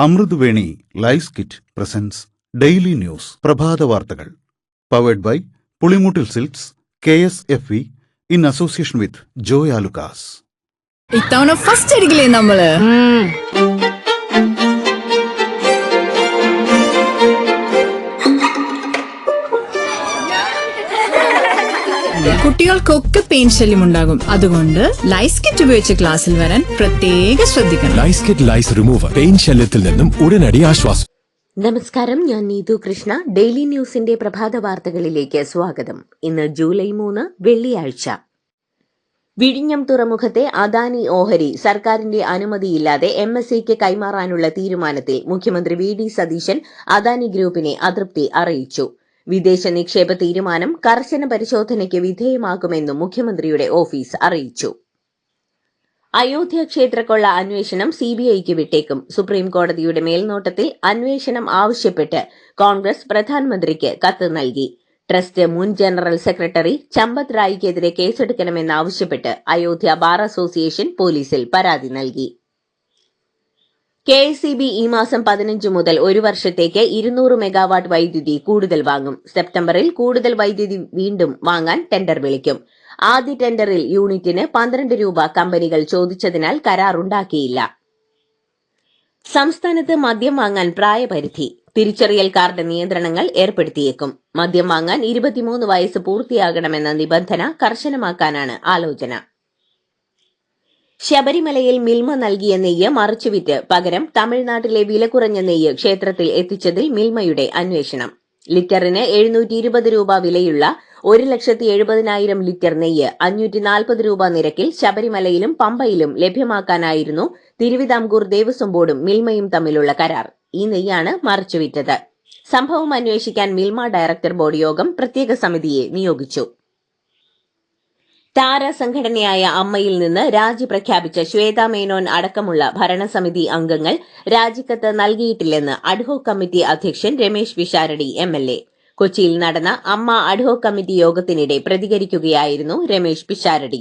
അമൃതവേണി ലൈസ് കിറ്റ് presents daily news പ്രഭാത വാർത്തകൾ powered by Pulimoottil silks KSFE in association with Joy Alukkas. ഇത്തവണ ഫസ്റ്റ് അടിക്കില്ലേ നമ്മള്? കുട്ടികൾക്കൊക്കെ പെയിൻ ശല്യം ഉണ്ടാകും. അതുകൊണ്ട് ലൈസ് കിറ്റ് ഉപയോഗിച്ച് ക്ലാസ്സിൽ വരാൻ പ്രത്യേകം ശ്രദ്ധിക്കണം. ലൈസ് കിറ്റ് ലൈസ് റിമൂവർ പെയിൻ ശല്യത്തിൽ നിന്നും ഉടനടി ആശ്വാസം. നമസ്കാരം, ഞാൻ നീതു കൃഷ്ണ. ഡെയിലി ന്യൂസിന്റെ പ്രഭാത വാർത്തകളിലേക്ക് സ്വാഗതം. ഇന്ന് ജൂലൈ 3 വെള്ളിയാഴ്ച. വിഴിഞ്ഞം തുറമുഖത്തെ അദാനി ഓഹരി സർക്കാരിന്റെ അനുമതിയില്ലാതെ MSEക്ക് കൈമാറാനുള്ള തീരുമാനത്തിൽ മുഖ്യമന്ത്രി VD സതീശൻ അദാനി ഗ്രൂപ്പിനെ അതൃപ്തി അറിയിച്ചു. വിദേശ നിക്ഷേപ തീരുമാനം കർശന പരിശോധനയ്ക്ക് വിധേയമാക്കുമെന്നും മുഖ്യമന്ത്രിയുടെ ഓഫീസ് അറിയിച്ചു. അയോധ്യ ക്ഷേത്രക്കൊള്ള അന്വേഷണം CBIക്ക് വിട്ടേക്കും. സുപ്രീം കോടതിയുടെ മേൽനോട്ടത്തിൽ അന്വേഷണം ആവശ്യപ്പെട്ട് കോൺഗ്രസ് പ്രധാനമന്ത്രിക്ക് കത്ത് നൽകി. ട്രസ്റ്റ് മുൻ ജനറൽ സെക്രട്ടറി ചമ്പത് റായിക്കെതിരെ കേസെടുക്കണമെന്നാവശ്യപ്പെട്ട് അയോധ്യ ബാർ അസോസിയേഷൻ പോലീസിൽ പരാതി നൽകി. KSEB ഈ മാസം 15 മുതൽ ഒരു വർഷത്തേക്ക് 200 മെഗാവാട്ട് വൈദ്യുതി കൂടുതൽ വാങ്ങും. സെപ്റ്റംബറിൽ കൂടുതൽ വൈദ്യുതി വീണ്ടും വാങ്ങാൻ ടെൻഡർ വിളിക്കും. ആദ്യ ടെൻഡറിൽ യൂണിറ്റിന് 12 രൂപ കമ്പനികൾ ചോദിച്ചതിനാൽ കരാറുണ്ടാക്കിയില്ല. സംസ്ഥാനത്ത് മദ്യം വാങ്ങാൻ പ്രായപരിധി, തിരിച്ചറിയൽ കാർഡ് നിയന്ത്രണങ്ങൾ ഏർപ്പെടുത്തിയേക്കും. മദ്യം വാങ്ങാൻ 23 വയസ്സ് പൂർത്തിയാകണമെന്ന നിബന്ധന കർശനമാക്കാനാണ് ആലോചന. ശബരിമലയിൽ മിൽമ നൽകിയ നെയ്യ് മറിച്ചുവിറ്റ് പകരം തമിഴ്നാട്ടിലെ വില കുറഞ്ഞ നെയ്യ് ക്ഷേത്രത്തിൽ എത്തിച്ചതിൽ മിൽമയുടെ അന്വേഷണം. ലിറ്ററിന് 720 രൂപ വിലയുള്ള 1,70,000 ലിറ്റർ നെയ്യ് 540 രൂപ നിരക്കിൽ ശബരിമലയിലും പമ്പയിലും ലഭ്യമാക്കാനായിരുന്നു തിരുവിതാംകൂർ ദേവസ്വം ബോർഡും മിൽമയും തമ്മിലുള്ള കരാർ. ഈ നെയ്യാണ് മറിച്ചുവിറ്റത്. സംഭവം അന്വേഷിക്കാൻ മിൽമ ഡയറക്ടർ ബോർഡ് യോഗം പ്രത്യേക സമിതിയെ നിയോഗിച്ചു. താരസംഘടനയായ അമ്മയിൽ നിന്ന് രാജി പ്രഖ്യാപിച്ച ശ്വേതാ മേനോൻ അടക്കമുള്ള ഭരണസമിതി അംഗങ്ങൾ രാജിക്കത്ത് നൽകിയിട്ടില്ലെന്ന് അഡ്ഹോക് കമ്മിറ്റി അധ്യക്ഷൻ രമേശ് പിഷാരടി MLA. കൊച്ചിയിൽ നടന്ന അമ്മ അഡ്ഹോക് കമ്മിറ്റി യോഗത്തിനിടെ പ്രതികരിക്കുകയായിരുന്നു രമേശ് പിഷാരടി.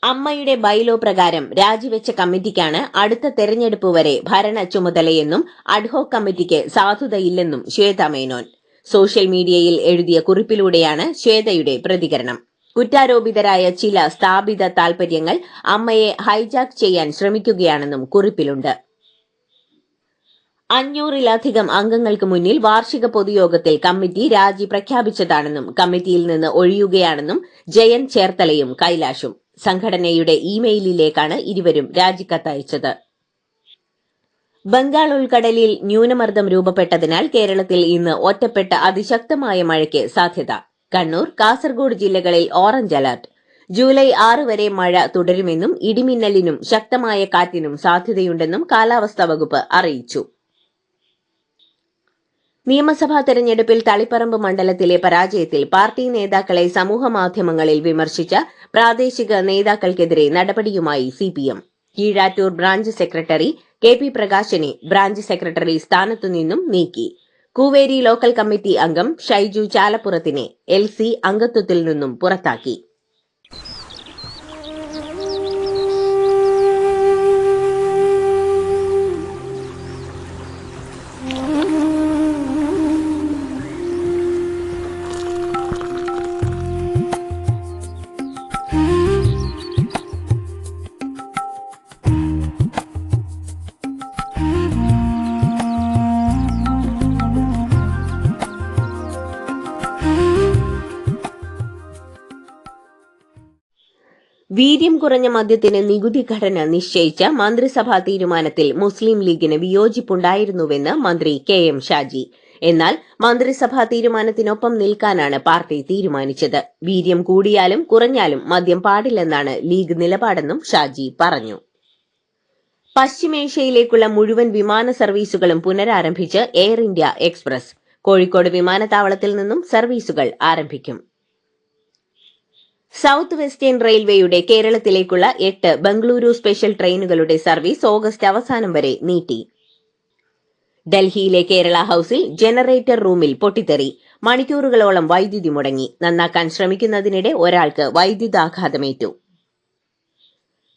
അമ്മയുടെ ബൈലോ പ്രകാരം രാജിവെച്ച കമ്മിറ്റിക്കാണ് അടുത്ത തെരഞ്ഞെടുപ്പ് വരെ ഭരണ ചുമതലയെന്നും അഡ്ഹോക് കമ്മിറ്റിക്ക് സാധുതയില്ലെന്നും ശ്വേതാ മേനോൻ സോഷ്യൽ മീഡിയയിൽ എഴുതിയ കുറിപ്പിലൂടെയാണ് ശ്വേതയുടെ പ്രതികരണം. കുറ്റാരോപിതരായ ചില സ്ഥാപിത താൽപര്യങ്ങൾ അമ്മയെ ഹൈജാക്ക് ചെയ്യാൻ ശ്രമിക്കുകയാണെന്നും കുറിപ്പിലുണ്ട്. 500-ലധികം അംഗങ്ങൾക്ക് മുന്നിൽ വാർഷിക പൊതുയോഗത്തിൽ കമ്മിറ്റി രാജി പ്രഖ്യാപിച്ചതാണെന്നും കമ്മിറ്റിയിൽ നിന്ന് ഒഴിയുകയാണെന്നും ജയൻ ചേർത്തലയും കൈലാഷും. സംഘടനയുടെ ഇമെയിലിലേക്കാണ് ഇരുവരും രാജിക്കത്തയച്ചത്. ബംഗാൾ ഉൾക്കടലിൽ ന്യൂനമർദ്ദം രൂപപ്പെട്ടതിനാൽ കേരളത്തിൽ ഇന്ന് ഒറ്റപ്പെട്ട അതിശക്തമായ മഴയ്ക്ക് സാധ്യത. കണ്ണൂർ, കാസർഗോഡ് ജില്ലകളിൽ ഓറഞ്ച് അലർട്ട്. ജൂലൈ 6 വരെ മഴ തുടരുമെന്നും ഇടിമിന്നലിനും ശക്തമായ കാറ്റിനും സാധ്യതയുണ്ടെന്നും കാലാവസ്ഥാ വകുപ്പ് അറിയിച്ചു. നിയമസഭാ തെരഞ്ഞെടുപ്പിൽ തളിപ്പറമ്പ് മണ്ഡലത്തിലെ പരാജയത്തിൽ പാർട്ടി നേതാക്കളെ സമൂഹമാധ്യമങ്ങളിൽ വിമർശിച്ച പ്രാദേശിക നേതാക്കൾക്കെതിരെ നടപടിയുമായി CPM. Keezhattoor branch secretary KP പ്രകാശനെ ബ്രാഞ്ച് സെക്രട്ടറി സ്ഥാനത്തുനിന്നും നീക്കി. കൂവേരി ലോക്കൽ കമ്മിറ്റി അംഗം ഷൈജു ചാലപ്പുറത്തിനെ LC അംഗത്വത്തിൽ നിന്നും പുറത്താക്കി. വീര്യം കുറഞ്ഞ മദ്യത്തിന് നികുതി ഘടന നിശ്ചയിച്ച മന്ത്രിസഭാ തീരുമാനത്തിൽ മുസ്ലിം ലീഗിന് വിയോജിപ്പുണ്ടായിരുന്നുവെന്ന് മന്ത്രി KM ഷാജി. എന്നാൽ മന്ത്രിസഭാ തീരുമാനത്തിനൊപ്പം നിൽക്കാനാണ് പാർട്ടി തീരുമാനിച്ചത്. വീര്യം കൂടിയാലും കുറഞ്ഞാലും മദ്യം പാടില്ലെന്നാണ് ലീഗ് നിലപാടെന്നും ഷാജി പറഞ്ഞു. പശ്ചിമേഷ്യയിലേക്കുള്ള മുഴുവൻ വിമാന സർവീസുകളും പുനരാരംഭിച്ച് എയർ ഇന്ത്യ എക്സ്പ്രസ്. കോഴിക്കോട് വിമാനത്താവളത്തിൽ നിന്നും സർവീസുകൾ ആരംഭിക്കും. സൌത്ത് വെസ്റ്റേൺ റെയിൽവേയുടെ കേരളത്തിലേക്കുള്ള 8 ബംഗളൂരു സ്പെഷ്യൽ ട്രെയിനുകളുടെ സർവീസ് ഓഗസ്റ്റ് അവസാനം വരെ നീട്ടി. ഡൽഹിയിലെ കേരള ഹൌസിൽ ജനറേറ്റർ റൂമിൽ പൊട്ടിത്തെറി. മണിക്കൂറുകളോളം വൈദ്യുതി മുടങ്ങി. നന്നാക്കാൻ ശ്രമിക്കുന്നതിനിടെ ഒരാൾക്ക് വൈദ്യുതാഘാതമേറ്റു.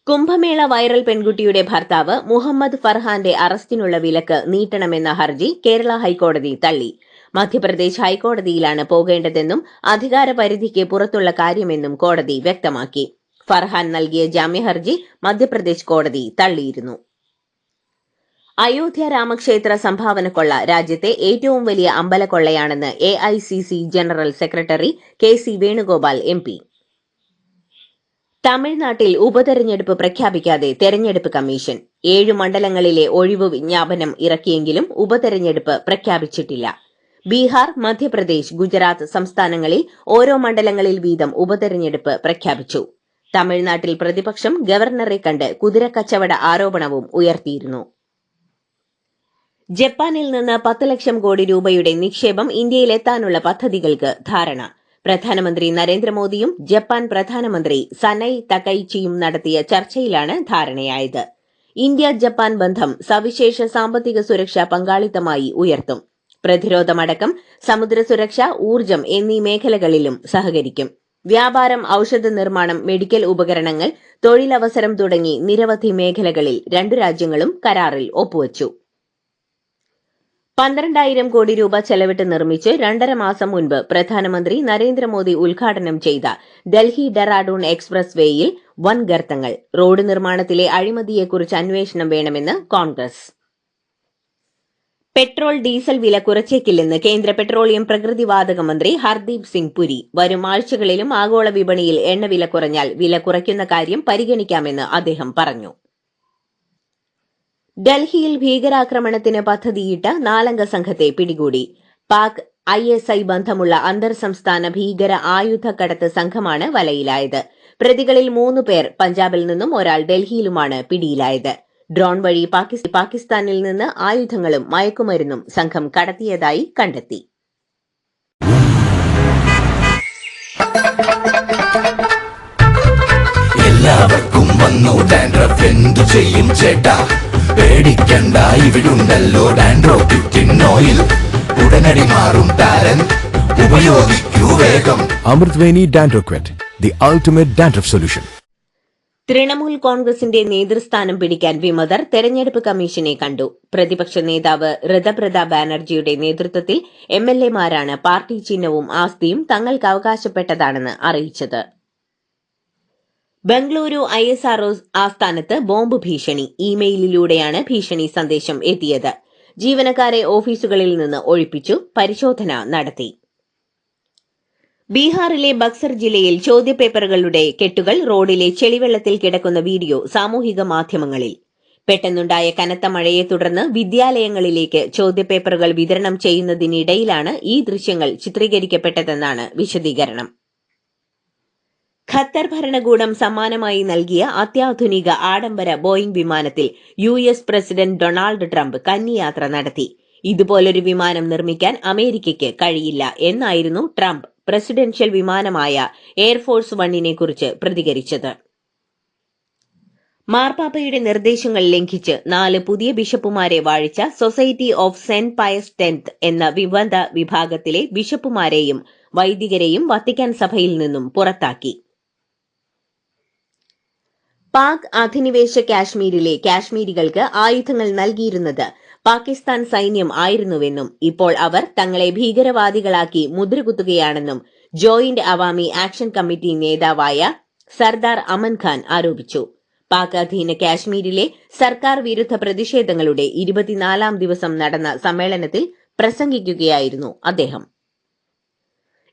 കുംഭമേള വൈറൽ പെൺകുട്ടിയുടെ ഭർത്താവ് മുഹമ്മദ് ഫർഹാന്റെ അറസ്റ്റിനുള്ള വിലക്ക് നീട്ടണമെന്ന ഹർജി കേരള ഹൈക്കോടതി തള്ളി. മധ്യപ്രദേശ് ഹൈക്കോടതിയിലാണ് പോകേണ്ടതെന്നും അധികാരപരിധിക്ക് പുറത്തുള്ള കാര്യമെന്നും കോടതി വ്യക്തമാക്കി. ഫർഹാൻ നൽകിയ ജാമ്യഹർജി മധ്യപ്രദേശ് കോടതി തള്ളിയിരുന്നു. അയോധ്യ രാമക്ഷേത്ര സംഭാവനക്കൊള്ള രാജ്യത്തെ ഏറ്റവും വലിയ അമ്പലക്കൊള്ളയാണെന്ന് AICC general secretary KC Venugopal MP. തമിഴ്നാട്ടിൽ ഉപതെരഞ്ഞെടുപ്പ് പ്രഖ്യാപിക്കാതെ തെരഞ്ഞെടുപ്പ് കമ്മീഷൻ. 7 മണ്ഡലങ്ങളിലെ ഒഴിവു വിജ്ഞാപനം ഇറക്കിയെങ്കിലും ഉപതെരഞ്ഞെടുപ്പ് പ്രഖ്യാപിച്ചിട്ടില്ല. ബീഹാർ, മധ്യപ്രദേശ്, ഗുജറാത്ത് സംസ്ഥാനങ്ങളിൽ ഓരോ മണ്ഡലങ്ങളിൽ വീതം ഉപതെരഞ്ഞെടുപ്പ് പ്രഖ്യാപിച്ചു. തമിഴ്നാട്ടിൽ പ്രതിപക്ഷം ഗവർണറെ കണ്ട് കുതിരക്കച്ചവട ആരോപണവും ഉയർത്തിയിരുന്നു. ജപ്പാനിൽ നിന്ന് 10 ലക്ഷം കോടി രൂപയുടെ നിക്ഷേപം ഇന്ത്യയിലെത്താനുള്ള പദ്ധതികൾക്ക് ധാരണ. പ്രധാനമന്ത്രി നരേന്ദ്രമോദിയും ജപ്പാൻ പ്രധാനമന്ത്രി സനൈ തകൈച്ചിയും നടത്തിയ ചർച്ചയിലാണ് ധാരണയായത്. ഇന്ത്യ ജപ്പാൻ ബന്ധം സവിശേഷ സാമ്പത്തിക സുരക്ഷാ പങ്കാളിത്തമായി ഉയർത്തും. പ്രതിരോധമടക്കം സമുദ്ര സുരക്ഷ, ഊർജ്ജം എന്നീ മേഖലകളിലും സഹകരിക്കും. വ്യാപാരം, ഔഷധ നിർമ്മാണം, മെഡിക്കൽ ഉപകരണങ്ങൾ, തൊഴിലവസരം തുടങ്ങി നിരവധി മേഖലകളിൽ രണ്ടു രാജ്യങ്ങളും കരാറിൽ ഒപ്പുവച്ചു. 12,000 കോടി രൂപ ചെലവിട്ട് നിർമ്മിച്ച് 2.5 മാസം മുൻപ് പ്രധാനമന്ത്രി നരേന്ദ്രമോദി ഉദ്ഘാടനം ചെയ്ത ഡൽഹി ഡെറാഡൂൺ എക്സ്പ്രസ് വേയിൽ വൻ ഗർത്തങ്ങൾ. റോഡ് നിർമ്മാണത്തിലെ അഴിമതിയെക്കുറിച്ച് അന്വേഷണം വേണമെന്ന് കോൺഗ്രസ്. പെട്രോൾ, ഡീസൽ വില കുറച്ചേക്കില്ലെന്ന് കേന്ദ്ര പെട്രോളിയം പ്രകൃതിവാതക മന്ത്രി ഹർദീപ് സിംഗ് പുരി. വരും ആഴ്ചകളിലും ആഗോള വിപണിയിൽ എണ്ണവില കുറഞ്ഞാൽ വില കുറയ്ക്കുന്ന കാര്യം പരിഗണിക്കാമെന്ന് അദ്ദേഹം പറഞ്ഞു. ഡൽഹിയിൽ ഭീകരാക്രമണത്തിന് പദ്ധതിയിട്ട 4 അംഗ സംഘത്തെ പിടികൂടി. പാക് ISI ബന്ധമുള്ള അന്തർ സംസ്ഥാന ഭീകര ആയുധക്കടത്ത് സംഘമാണ് വലയിലായത്. പ്രതികളിൽ 3 പേർ പഞ്ചാബിൽ നിന്നും ഒരാൾ ഡൽഹിയിലുമാണ് പിടിയിലായത്. ഡ്രോൺ വഴി പാകിസ്ഥാനിൽ നിന്ന് ആയുധങ്ങളും മയക്കുമരുന്നും സംഘം കടത്തിയതായി കണ്ടെത്തി. എല്ലാവർക്കും വന്നു ഡാൻഡ്രഫ്, എന്തു ചെയ്യും ചേട്ടാ? പേടിക്കണ്ട, ഇവിടുണ്ടല്ലോ ഡാൻഡ്രോഫിറ്റിൻ ഓയിൽ. ഉടനടി മാറും താരൻ, ഉപയോഗിക്കൂ വേഗം. Amrutveni Dandroquet, the ultimate dandruff solution. Trinamool കോൺഗ്രസിന്റെ നേതൃസ്ഥാനം പിടിക്കാൻ വിമതർ തെരഞ്ഞെടുപ്പ് കമ്മീഷനെ കണ്ടു. പ്രതിപക്ഷ നേതാവ് ഋതപ്രത ബാനർജിയുടെ നേതൃത്വത്തിൽ MLA-മാരാണ് പാർട്ടി ചിഹ്നവും ആസ്തിയും തങ്ങൾക്ക് അവകാശപ്പെട്ടതാണെന്ന് അറിയിച്ചത്. ബംഗളൂരു ISRO ആസ്ഥാനത്ത് ബോംബ് ഭീഷണി. ഇമെയിലിലൂടെയാണ് ഭീഷണി സന്ദേശം എത്തിയത്. ജീവനക്കാരെ ഓഫീസുകളിൽ നിന്ന് ഒഴിപ്പിച്ചു. പരിശോധന നടത്തി. ബീഹാറിലെ ബക്സർ ജില്ലയിൽ ചോദ്യപേപ്പറുകളുടെ കെട്ടുകൾ റോഡിലെ ചെളിവെള്ളത്തിൽ കിടക്കുന്ന വീഡിയോ സാമൂഹിക മാധ്യമങ്ങളിൽ. പെട്ടെന്നുണ്ടായ കനത്ത മഴയെ തുടർന്ന് വിദ്യാലയങ്ങളിലേക്ക് ചോദ്യപേപ്പറുകൾ വിതരണം ചെയ്യുന്നതിനിടയിലാണ് ഈ ദൃശ്യങ്ങൾ ചിത്രീകരിക്കപ്പെട്ടതെന്നാണ് വിശദീകരണം. ഖത്തർ ഭരണകൂടം സമ്മാനമായി നൽകിയ അത്യാധുനിക ആഡംബര ബോയിംഗ് വിമാനത്തിൽ US പ്രസിഡന്റ് ഡൊണാൾഡ് ട്രംപ് കന്നിയാത്ര നടത്തി. ഇതുപോലൊരു വിമാനം നിർമ്മിക്കാൻ അമേരിക്കയ്ക്ക് കഴിയില്ല എന്നായിരുന്നു ട്രംപ് പ്രസിഡൻഷ്യൽ വിമാനമായ എയർഫോഴ്സ് 1 കുറിച്ച് പ്രതികരിച്ചത്. മാർപ്പാപ്പയുടെ നിർദ്ദേശങ്ങൾ ലംഘിച്ച് 4 പുതിയ ബിഷപ്പുമാരെ വാഴിച്ച society of Saint Pius 10th എന്ന വിമത വിഭാഗത്തിലെ ബിഷപ്പുമാരെയും വൈദികരെയും വത്തിക്കാൻ സഭയിൽ നിന്നും പുറത്താക്കി. പാക് അധിനിവേശ കാശ്മീരിലെ കാശ്മീരികൾക്ക് ആയുധങ്ങൾ നൽകിയിരുന്നത് പാകിസ്ഥാൻ സൈന്യം ആയിരുന്നുവെന്നും ഇപ്പോൾ അവർ തങ്ങളെ ഭീകരവാദികളാക്കി മുദ്രകുത്തുകയാണെന്നും ജോയിന്റ് അവാമി ആക്ഷൻ കമ്മിറ്റി നേതാവായ സർദാർ അമൻ ഖാൻ ആരോപിച്ചു. പാക് അധീന കാശ്മീരിലെ സർക്കാർ വിരുദ്ധ പ്രതിഷേധങ്ങളുടെ 24ാം ദിവസം നടന്ന സമ്മേളനത്തിൽ പ്രസംഗിക്കുകയായിരുന്നു അദ്ദേഹം.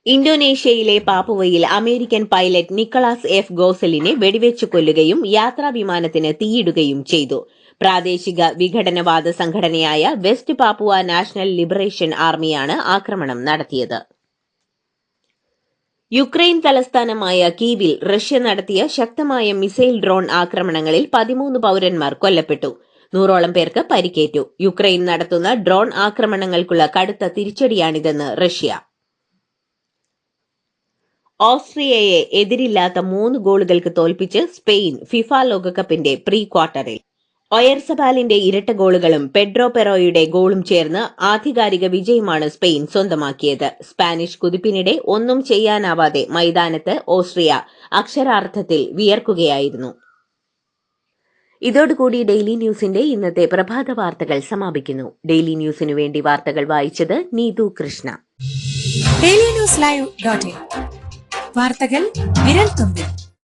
ഇന്തോനേഷ്യയിലെ പാപ്പുവയിൽ അമേരിക്കൻ പൈലറ്റ് നിക്കോളാസ് F. ഗോസലിനെ വെടിവെച്ചു കൊല്ലുകയും യാത്രാ വിമാനത്തിന് തീയിടുകയും ചെയ്തു. പ്രാദേശിക വിഘടനവാദ സംഘടനയായ വെസ്റ്റ് പാപ്പുവ നാഷണൽ ലിബറേഷൻ ആർമിയാണ് ആക്രമണം നടത്തിയത്. യുക്രൈൻ തലസ്ഥാനമായ കീവിൽ റഷ്യ നടത്തിയ ശക്തമായ മിസൈൽ ഡ്രോൺ ആക്രമണങ്ങളിൽ 13 പൌരന്മാർ കൊല്ലപ്പെട്ടു. 100ഓളം പേർക്ക് പരിക്കേറ്റു. യുക്രൈൻ നടത്തുന്ന ഡ്രോൺ ആക്രമണങ്ങൾക്കുള്ള കടുത്ത തിരിച്ചടിയാണിതെന്ന് റഷ്യ. ഓസ്ട്രിയയെ എതിരില്ലാത്ത 3 ഗോളുകൾക്ക് തോൽപ്പിച്ച് സ്പെയിൻ ഫിഫ ലോകകപ്പിന്റെ പ്രീ ക്വാർട്ടറിൽ. ഒയർസബാലിന്റെ ഇരട്ട ഗോളുകളും പെഡ്രോ പെറോയുടെ ഗോളും ചേർന്ന് ആധികാരിക വിജയമാണ് സ്പെയിൻ സ്വന്തമാക്കിയത്. സ്പാനിഷ് കുതിപ്പിനിടെ ഒന്നും ചെയ്യാനാവാതെ മൈതാനത്ത് ഓസ്ട്രിയ അക്ഷരാർത്ഥത്തിൽ വിയർക്കുകയായിരുന്നു. ഇതോടുകൂടി ഡെയിലി ന്യൂസിന്റെ ഇന്നത്തെ പ്രഭാത വാർത്തകൾ സമാപിക്കുന്നു. ഡെയിലി ന്യൂസിനു വേണ്ടി വാർത്തകൾ വായിച്ചത് Neethu Krishna. Daily news live .in വാർത്തകൾ വിരൽ തുമ്പിൽ.